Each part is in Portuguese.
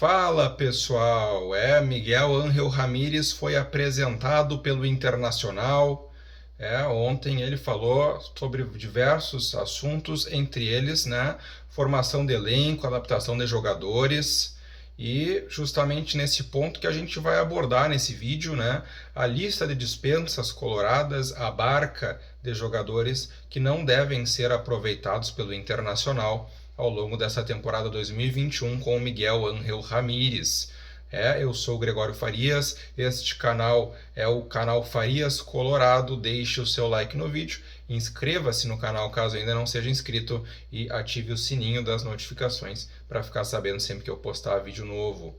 Fala pessoal, Miguel Ángel Ramírez foi apresentado pelo Internacional. Ontem ele falou sobre diversos assuntos, entre eles, né, formação de elenco, adaptação de jogadores, e justamente nesse ponto que a gente vai abordar nesse vídeo, né, a lista de dispensas coloradas abarca de jogadores que não devem ser aproveitados pelo Internacional ao longo dessa temporada 2021 com o Miguel Ángel Ramírez. Eu sou o Gregório Farias, este canal é o canal Farias Colorado. Deixe o seu like no vídeo, inscreva-se no canal caso ainda não seja inscrito e ative o sininho das notificações para ficar sabendo sempre que eu postar vídeo novo.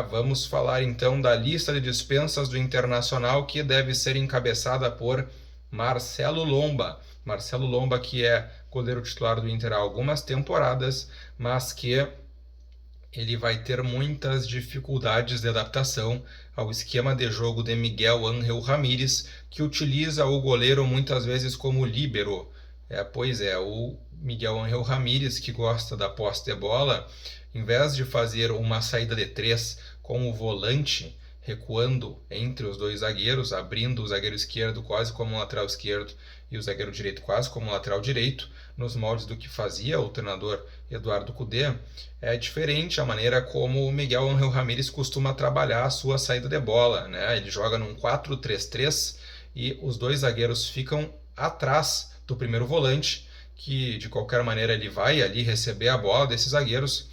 Vamos falar então da lista de dispensas do Internacional, que deve ser encabeçada por Marcelo Lomba. Marcelo Lomba, que é goleiro titular do Inter há algumas temporadas, mas que ele vai ter muitas dificuldades de adaptação ao esquema de jogo de Miguel Ángel Ramírez, que utiliza o goleiro muitas vezes como líbero. O Miguel Ángel Ramírez, que gosta da posse de bola, em vez de fazer uma saída de três com o volante recuando entre os dois zagueiros, abrindo o zagueiro esquerdo quase como lateral esquerdo e o zagueiro direito quase como lateral direito, nos moldes do que fazia o treinador Eduardo Cudê, é diferente a maneira como o Miguel Ángel Ramírez costuma trabalhar a sua saída de bola, né? Ele joga num 4-3-3 e os dois zagueiros ficam atrás do primeiro volante, que de qualquer maneira ele vai ali receber a bola desses zagueiros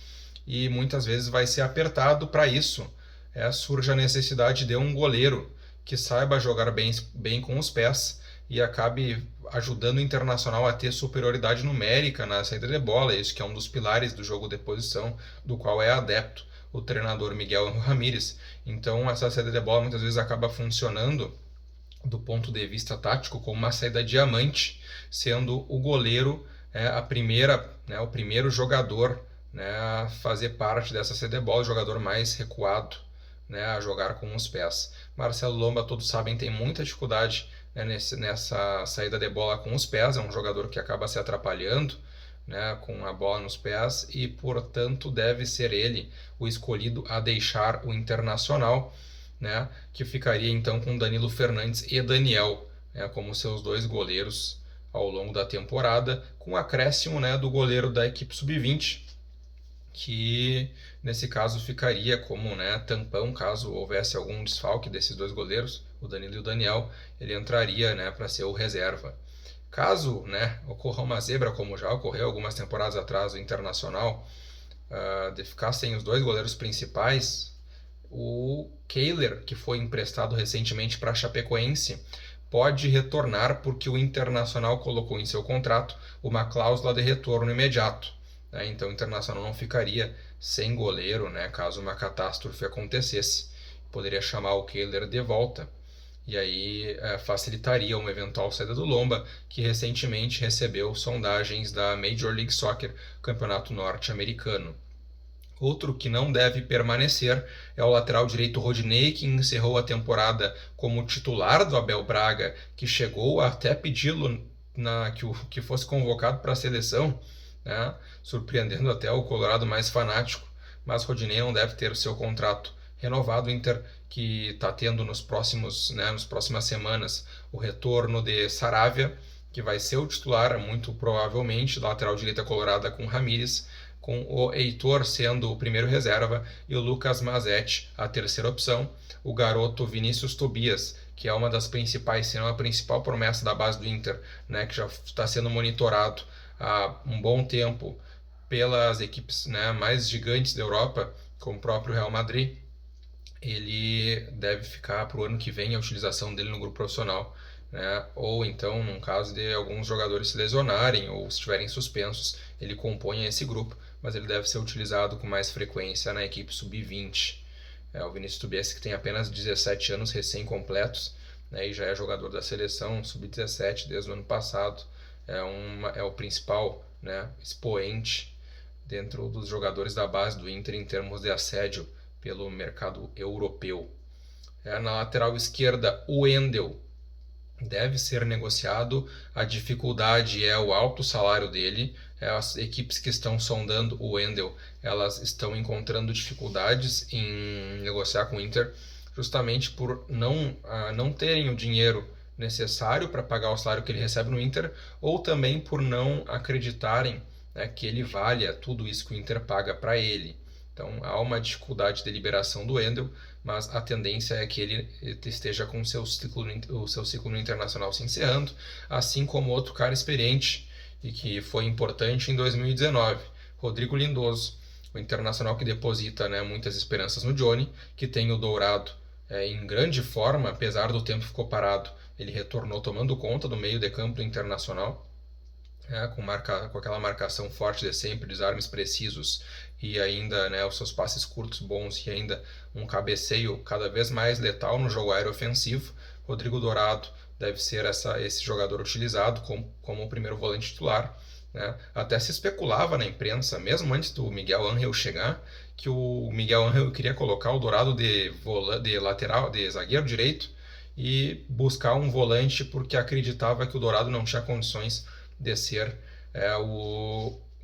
e muitas vezes vai ser apertado. Para isso surge a necessidade de um goleiro que saiba jogar bem com os pés e acabe ajudando o Internacional a ter superioridade numérica na saída de bola. Isso que é um dos pilares do jogo de posição, do qual é adepto o treinador Miguel Ramírez. Então essa saída de bola muitas vezes acaba funcionando do ponto de vista tático como uma saída diamante, sendo o goleiro o primeiro jogador, a fazer parte dessa saída de bola, o jogador mais recuado, a jogar com os pés. Marcelo Lomba, todos sabem, tem muita dificuldade nessa saída de bola com os pés. É um jogador que acaba se atrapalhando com a bola nos pés e, portanto, deve ser ele o escolhido a deixar o Internacional, que ficaria então com Danilo Fernandes e Daniel como seus dois goleiros ao longo da temporada, com o acréscimo do goleiro da equipe sub-20, que nesse caso ficaria como tampão caso houvesse algum desfalque desses dois goleiros, o Danilo e o Daniel. Ele entraria para ser o reserva. Caso ocorra uma zebra, como já ocorreu algumas temporadas atrás do Internacional, de ficar sem os dois goleiros principais, o Kehler, que foi emprestado recentemente para a Chapecoense, pode retornar, porque o Internacional colocou em seu contrato uma cláusula de retorno imediato. Então o Internacional não ficaria sem goleiro, caso uma catástrofe acontecesse. Poderia chamar o Kehler de volta e aí facilitaria uma eventual saída do Lomba, que recentemente recebeu sondagens da Major League Soccer, campeonato norte-americano. Outro que não deve permanecer é o lateral direito Rodinei, que encerrou a temporada como titular do Abel Braga, que chegou a até pedi-lo que fosse convocado para a seleção, surpreendendo até o Colorado mais fanático. Mas Rodinei não deve ter o seu contrato renovado. O Inter, que está tendo nas próximas semanas o retorno de Saravia, que vai ser o titular muito provavelmente da lateral direita colorada com Ramírez, com o Heitor sendo o primeiro reserva e o Lucas Mazzetti a terceira opção. O garoto Vinícius Tobias, que é uma das principais, se não a principal promessa da base do Inter, que já está sendo monitorado há um bom tempo pelas equipes mais gigantes da Europa, como o próprio Real Madrid. Ele deve ficar para o ano que vem a utilização dele no grupo profissional, ou então, num caso de alguns jogadores se lesionarem ou estiverem suspensos, ele compõe esse grupo, mas ele deve ser utilizado com mais frequência na equipe sub-20. O Vinícius Tobias, que tem apenas 17 anos recém-completos, e já é jogador da seleção sub-17 desde o ano passado, é o principal expoente dentro dos jogadores da base do Inter em termos de assédio pelo mercado europeu. Na lateral esquerda, o Wendel, deve ser negociado. A dificuldade é o alto salário dele. As equipes que estão sondando o Wendel, elas estão encontrando dificuldades em negociar com o Inter, justamente por não terem o dinheiro necessário para pagar o salário que ele recebe no Inter, ou também por não acreditarem, né, que ele valha tudo isso que o Inter paga para ele. Então há uma dificuldade de liberação do Wendel, mas a tendência é que ele esteja com o seu ciclo no Internacional se encerrando, assim como outro cara experiente e que foi importante em 2019, Rodrigo Lindoso, o Internacional que deposita, né, muitas esperanças no Johnny, que tem o Dourado em grande forma, apesar do tempo que ficou parado, ele retornou tomando conta do meio de campo do Internacional, com aquela marcação forte de sempre, desarmes precisos e ainda, né, os seus passes curtos bons e ainda um cabeceio cada vez mais letal no jogo aéreo ofensivo. Rodrigo Dourado deve ser esse jogador utilizado como o primeiro volante titular. Né? Até se especulava na imprensa, mesmo antes do Miguel Ángel chegar, que o Miguel Ángel queria colocar o Dourado de lateral, de zagueiro direito, e buscar um volante porque acreditava que o Dourado não tinha condições de ser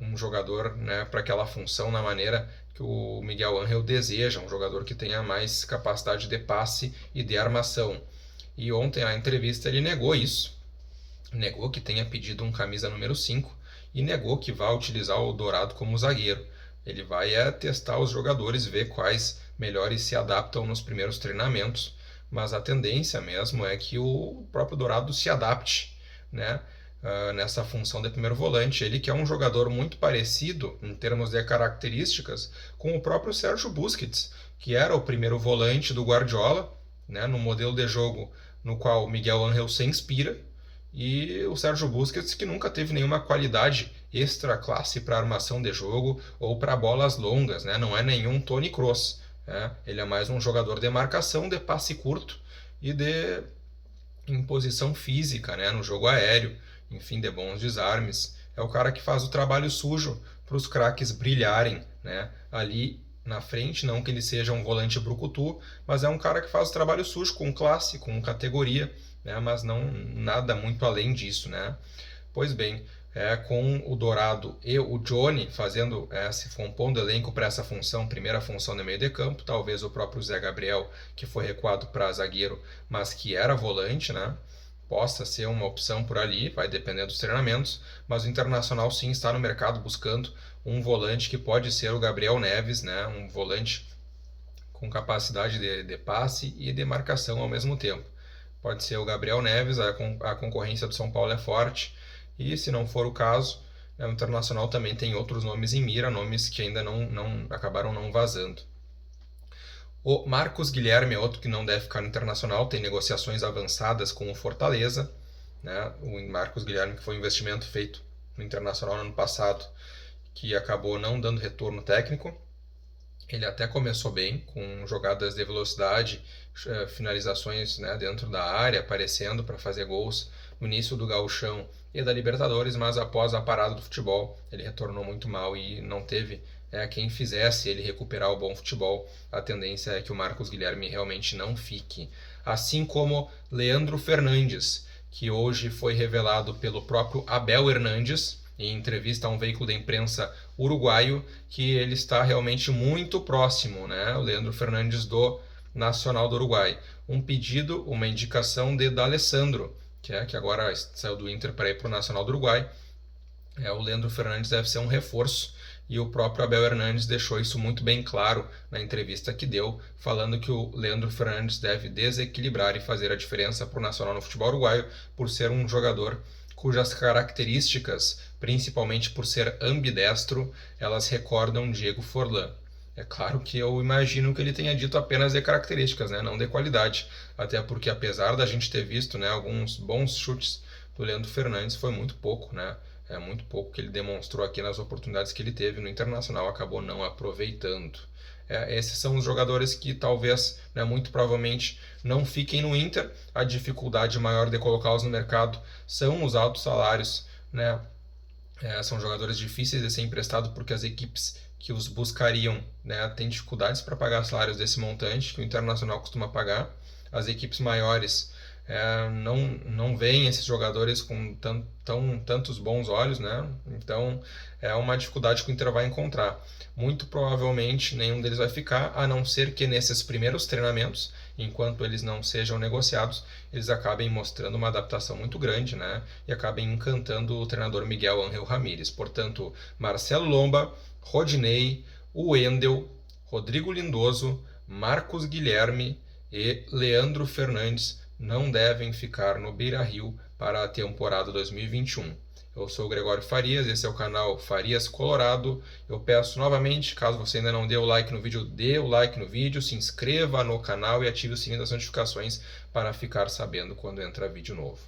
um jogador, né, para aquela função na maneira que o Miguel Ángel deseja, um jogador que tenha mais capacidade de passe e de armação. E ontem na entrevista ele negou isso, negou que tenha pedido um camisa número 5 e negou que vá utilizar o Dourado como zagueiro. Ele vai testar os jogadores, ver quais melhores se adaptam nos primeiros treinamentos, mas a tendência mesmo é que o próprio Dourado se adapte, né, nessa função de primeiro volante. Ele que é um jogador muito parecido em termos de características com o próprio Sérgio Busquets, que era o primeiro volante do Guardiola, né, no modelo de jogo no qual o Miguel Ángel se inspira, e o Sérgio Busquets que nunca teve nenhuma qualidade extra classe para armação de jogo ou para bolas longas, né? Não é nenhum Toni Kroos, né? Ele é mais um jogador de marcação, de passe curto e de imposição física, né, no jogo aéreo, enfim, de bons desarmes. É o cara que faz o trabalho sujo para os craques brilharem, né, ali na frente, não que ele seja um volante brucutu, mas é um cara que faz o trabalho sujo com classe, com categoria, né, mas não nada muito além disso, né. Pois bem, com o Dourado e o Johnny fazendo, se compondo elenco para essa função, primeira função de meio de campo, talvez o próprio Zé Gabriel, que foi recuado para zagueiro, mas que era volante, né, possa ser uma opção por ali, vai depender dos treinamentos, mas o Internacional sim está no mercado buscando um volante que pode ser o Gabriel Neves, né, um volante com capacidade de passe e de marcação ao mesmo tempo. Pode ser o Gabriel Neves, a concorrência do São Paulo é forte, e se não for o caso, o Internacional também tem outros nomes em mira, nomes que ainda não acabaram não vazando. O Marcos Guilherme é outro que não deve ficar no Internacional, tem negociações avançadas com o Fortaleza, né? O Marcos Guilherme, que foi um investimento feito no Internacional no ano passado, que acabou não dando retorno técnico. Ele até começou bem, com jogadas de velocidade, finalizações, né, dentro da área, aparecendo para fazer gols no início do Gauchão e da Libertadores, mas após a parada do futebol, ele retornou muito mal e não teve quem fizesse ele recuperar o bom futebol. A tendência é que o Marcos Guilherme realmente não fique. Assim como Leandro Fernandes, que hoje foi revelado pelo próprio Abel Hernandes, em entrevista a um veículo da imprensa uruguaio, que ele está realmente muito próximo, né? O Leandro Fernandes do Nacional do Uruguai. Um pedido, uma indicação de D'Alessandro, que agora saiu do Inter para ir para o Nacional do Uruguai. O Leandro Fernandes deve ser um reforço, e o próprio Abel Hernandes deixou isso muito bem claro na entrevista que deu, falando que o Leandro Fernandes deve desequilibrar e fazer a diferença para o Nacional no futebol uruguaio, por ser um jogador cujas características, principalmente por ser ambidestro, elas recordam Diego Forlán. É claro que eu imagino que ele tenha dito apenas de características, né, não de qualidade, até porque apesar da gente ter visto, né, alguns bons chutes do Leandro Fernandes, foi muito pouco, né? É muito pouco que ele demonstrou aqui nas oportunidades que ele teve no Internacional, acabou não aproveitando. Esses são os jogadores que talvez, né, muito provavelmente, não fiquem no Inter. A dificuldade maior de colocá-los no mercado são os altos salários, né? São jogadores difíceis de ser emprestados porque as equipes que os buscariam, né, têm dificuldades para pagar salários desse montante que o Internacional costuma pagar. As equipes maiores não veem esses jogadores com tantos bons olhos, né? Então é uma dificuldade que o Inter vai encontrar. Muito provavelmente nenhum deles vai ficar, a não ser que nesses primeiros treinamentos, enquanto eles não sejam negociados, eles acabem mostrando uma adaptação muito grande, né? E acabem encantando o treinador Miguel Ángel Ramírez. Portanto, Marcelo Lomba, Rodinei, Wendel, Rodrigo Lindoso, Marcos Guilherme e Leandro Fernandes não devem ficar no Beira-Rio para a temporada 2021. Eu sou o Gregório Farias, esse é o canal Farias Colorado. Eu peço novamente, caso você ainda não dê o like no vídeo, dê o like no vídeo, se inscreva no canal e ative o sininho das notificações para ficar sabendo quando entra vídeo novo.